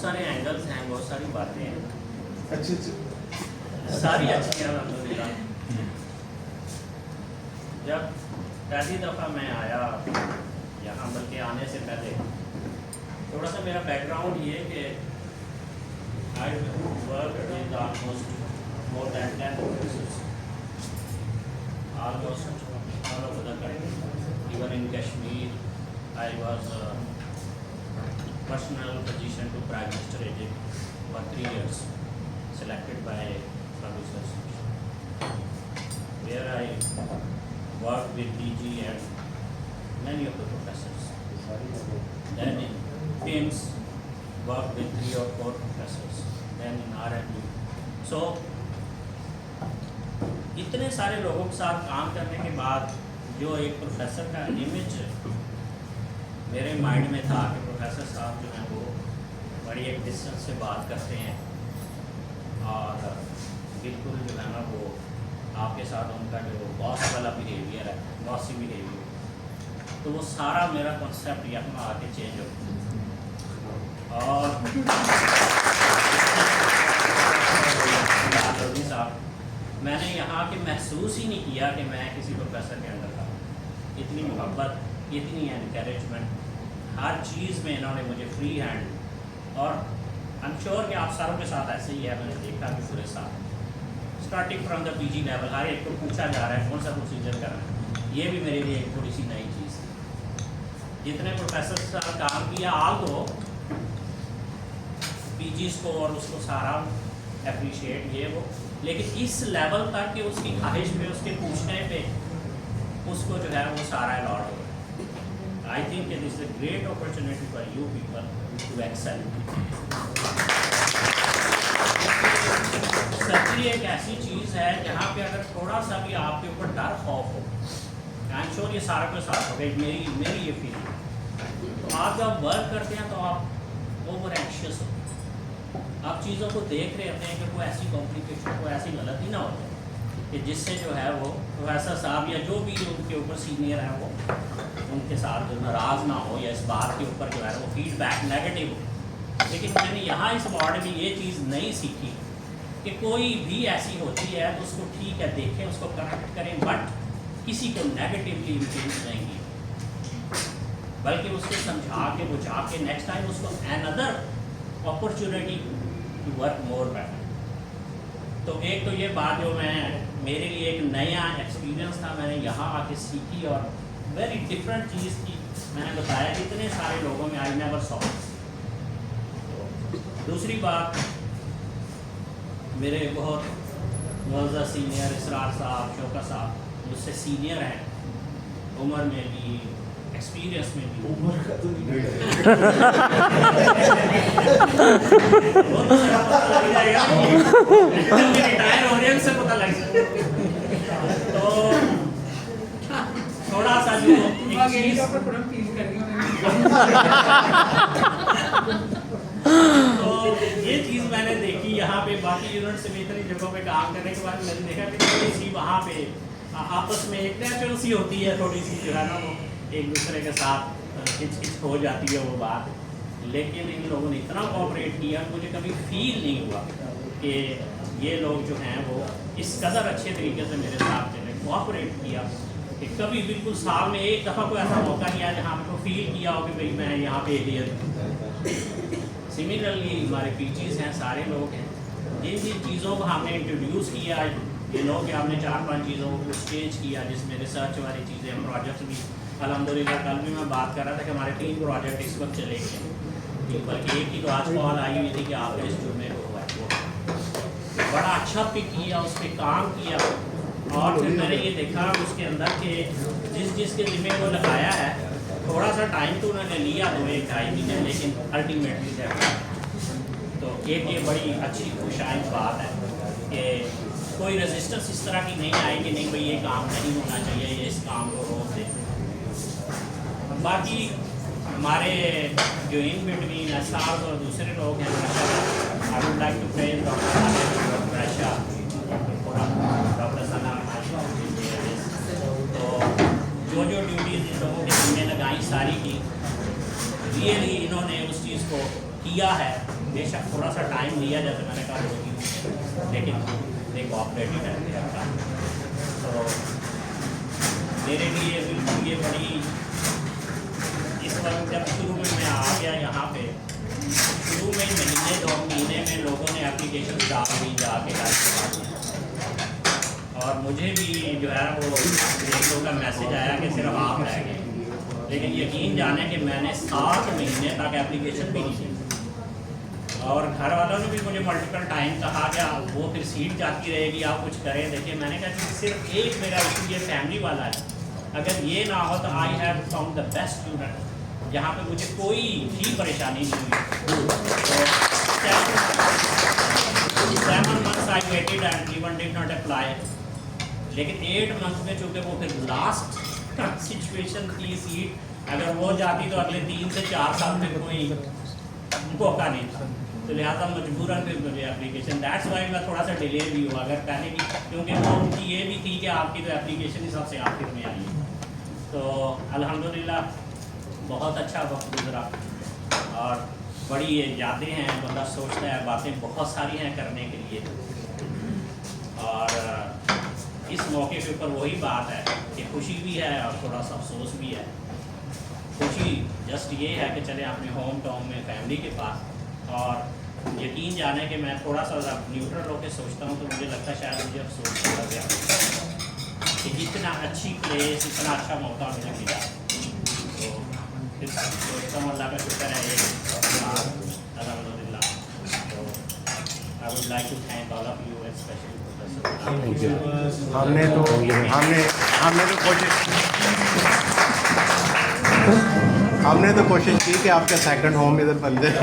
सारे एंगल्स हैं, बहुत सारी बातें हैं, अच्छे सारी अच्छी हैं अल्हम्दुलिल्लाह। जब पहली दफ़ा मैं आया यहाँ, बल्कि आने से पहले थोड़ा सा मेरा बैकग्राउंड ये कि I work in almost more than 10 offices almost all over the country, even in Kashmir I was personal position to Prime Minister Egypt for 3 years, selected by producers, where I worked with DG and many of the professors. Then in PIMS, worked with 3 or 4 professors. Then in R&D. So, इतने सारे लोगों के साथ काम करने के बाद जो एक प्रोफेसर का इमेज मेरे माइंड में था कि प्रोफेसर साहब जो हैं वो बड़ी एक डिस्टेंस से बात करते हैं और बिल्कुल जो है ना वो आपके साथ उनका जो बॉस वाला बिहेवियर है, बॉसी बिहेवियर, तो वो सारा मेरा कॉन्सेप्ट यहाँ आके चेंज हो गया। और साहब मैंने यहाँ के महसूस ही नहीं किया कि मैं किसी प्रोफेसर के अंदर था। इतनी मोहब्बत, इतनी एनकरेजमेंट, हर चीज़ में इन्होंने मुझे फ्री हैंड, और आई एम श्योर कि आप सारों के साथ ऐसे ही है। मैंने देखा कि पूरे साथ starting from the PG level हर एक को पूछा जा रहा है कौन सा प्रोसीजर करना है। ये भी मेरे लिए एक थोड़ी सी नई चीज़ थी। जितने प्रोफेसर के साथ काम किया आल तो पीजी को और उसको सारा अप्रिशिएट ये वो, लेकिन इस लेवल तक कि उसकी ख्वाहिश पे, उसके पूछने पे उसको जो है वो सारा अलॉट हो। I think it is a great opportunity for you people to excel. Surgery एक ऐसी चीज़ है जहाँ पे अगर थोड़ा सा भी आपके ऊपर डर खौफ हो, आई एम श्योर ये सारा के साथ हो गई, मेरी ये फीलिंग। तो आप जब वर्क करते हैं तो आप ओवर एंशियस हो, आप चीज़ों को देख रहे होते हैं कि कोई ऐसी कॉम्प्लिकेशन, कोई ऐसी गलती ना हो जाए कि जिससे जो है वो प्रोफेसर साहब या जो भी उनके ऊपर सीनियर है वो उनके साथ जो नाराज़ ना हो, या इस बात के ऊपर जो है वो फीडबैक नेगेटिव हो। लेकिन मैंने यहाँ इस वार्ड में ये चीज़ नहीं सीखी कि कोई भी ऐसी होती है तो उसको ठीक है देखें, उसको करेक्ट करें, बट किसी को नेगेटिवली इन्फ्लुएंस नहीं किया, बल्कि उसको समझा के बुझा के नेक्स्ट टाइम उसको another opportunity to work more better. तो एक तो ये बात जो मेरे लिए एक नया एक्सपीरियंस था, मैंने यहाँ आके सीखी और वेरी डिफरेंट चीज़ की। मैंने बताया कि इतने सारे लोगों में आई नेवर सॉ। दूसरी बात, मेरे बहुत मौजूदा सीनियर इसरार साहब, शौकत साहब मुझसे सीनियर हैं, उम्र में भी, एक्सपीरियंस में भी। उम्र का तो नहीं रिटायर हो रहे हैं उनसे पता लग जाए। तो थोड़ा सा जो तो ये चीज़ मैंने देखी यहाँ पे बाकी यूनिट से इतनी जगहों पे काम करने के बाद मैंने देखा कि थोड़ी सी वहाँ पे आपस में एक नेचुरल सी होती है, थोड़ी सी जो है ना वो एक दूसरे के साथ खिच हो जाती है वो बात। लेकिन इन लोगों ने इतना कोऑपरेट किया, मुझे कभी फील नहीं हुआ कि ये लोग जो हैं वो इस कदर अच्छे तरीके से मेरे साथ जो है कोऑपरेट किया कि कभी बिल्कुल साल में एक दफ़ा कोई ऐसा मौका नहीं आया जहाँ पे फील किया हो कि भाई मैं यहाँ पे एलियन। सिमिलरली हमारे पीजीज़ हैं, सारे लोग हैं, जिन जिन चीज़ों को हमने इंट्रोड्यूस किया, ये लोग कि हमने 4-5 चीज़ों को स्टेज किया, जिसमें रिसर्च वाली चीज़ें, प्रोजेक्ट्स भी अल्हम्दुलिल्लाह। कल भी मैं बात कर रहा था कि हमारे 3 प्रोजेक्ट इस वक्त चले गए, बल्कि एक की तो आज कॉल आई हुई थी कि आपका इस जुम्मे को हुआ है, वो बड़ा अच्छा पिक किया, उस पर काम किया। और फिर मैंने ये देखा उसके अंदर कि जिसके ज़िम्मे वो लगाया है, थोड़ा सा टाइम तो उन्होंने लिया 2-2.5 महीने, लेकिन अल्टीमेटली तो एक ये बड़ी अच्छी खुशाइन बात है कि कोई रेजिस्टेंस इस तरह की नहीं आई कि नहीं भाई ये काम नहीं होना चाहिए, ये इस काम को रोक दे। बाकी हमारे जो इन बिटवीन एसाज और दूसरे लोग हैं, I would like to praise doctor Ayesha, doctor Sana. तो जो ड्यूटीज़ इन लोगों के लगाई सारी की, रियली इन्होंने उस चीज़ को किया है बेशक थोड़ा सा टाइम लिया, जैसे मैंने कहा 2-3 महीने, लेकिन दे कोऑपरेटेड है। तो मेरे लिए बिल्कुल ये बड़ी, इस वक्त जब शुरू में मैं आ गया यहाँ पे, शुरू में महीने 2 महीने में लोगों ने एप्लीकेशन डाल दी जाके, और मुझे भी जो है वो एक लोगों का मैसेज आया कि सिर्फ आप रह गए, लेकिन यकीन जाने कि मैंने 7 महीने तक एप्लीकेशन भी नहीं दी, और घर वालों ने भी मुझे मल्टीपल टाइम कहा कि वो फिर सीट जाती रहेगी, आप कुछ करें। देखिए मैंने कहा कि सिर्फ एक मेरा इशू ये फैमिली वाला है, अगर ये ना हो तो I have found the best student जहाँ पे मुझे कोई भी परेशानी नहीं हुई। तो 7 months I waited and even did not apply, लेकिन 8 months में चूँकि वो फिर लास्ट सिचुएशन थी, सीट अगर वो जाती तो अगले 3 से 4 साल में कोई मौका नहीं था, तो लिहाजा मजबूरन फिर मुझे एप्लीकेशन, दैट्स वाई मैं थोड़ा सा डिले भी हुआ अगर पहले की, क्योंकि वो उनकी ये भी थी कि आपकी तो एप्लीकेशन ही सबसे आखिर में आई है। तो अल्हम्दुलिल्लाह बहुत अच्छा वक्त गुजरा, और बड़ी ये यादें हैं, बंदा सोचता है बातें बहुत सारी हैं करने के लिए, और इस मौके के ऊपर वही बात है कि खुशी भी है और थोड़ा सा अफसोस भी है। खुशी जस्ट ये है कि चले अपने होम टाउन में फैमिली के पास, और यकीन जाने कि मैं थोड़ा सा न्यूट्रल होकर सोचता हूँ तो मुझे लगता है शायद मुझे अफसोस हो गया कि इतना अच्छी प्लेस, इतना अच्छा मौका मुझे मिला। तो फिर सोचता हूँ अल्लाह का शुक्र है अल्हम्दुलिल्लाह। तो I would like to thank all of you, specially professor. हमने तो कोशिश की कि आपका सेकंड होम इधर बन जाए।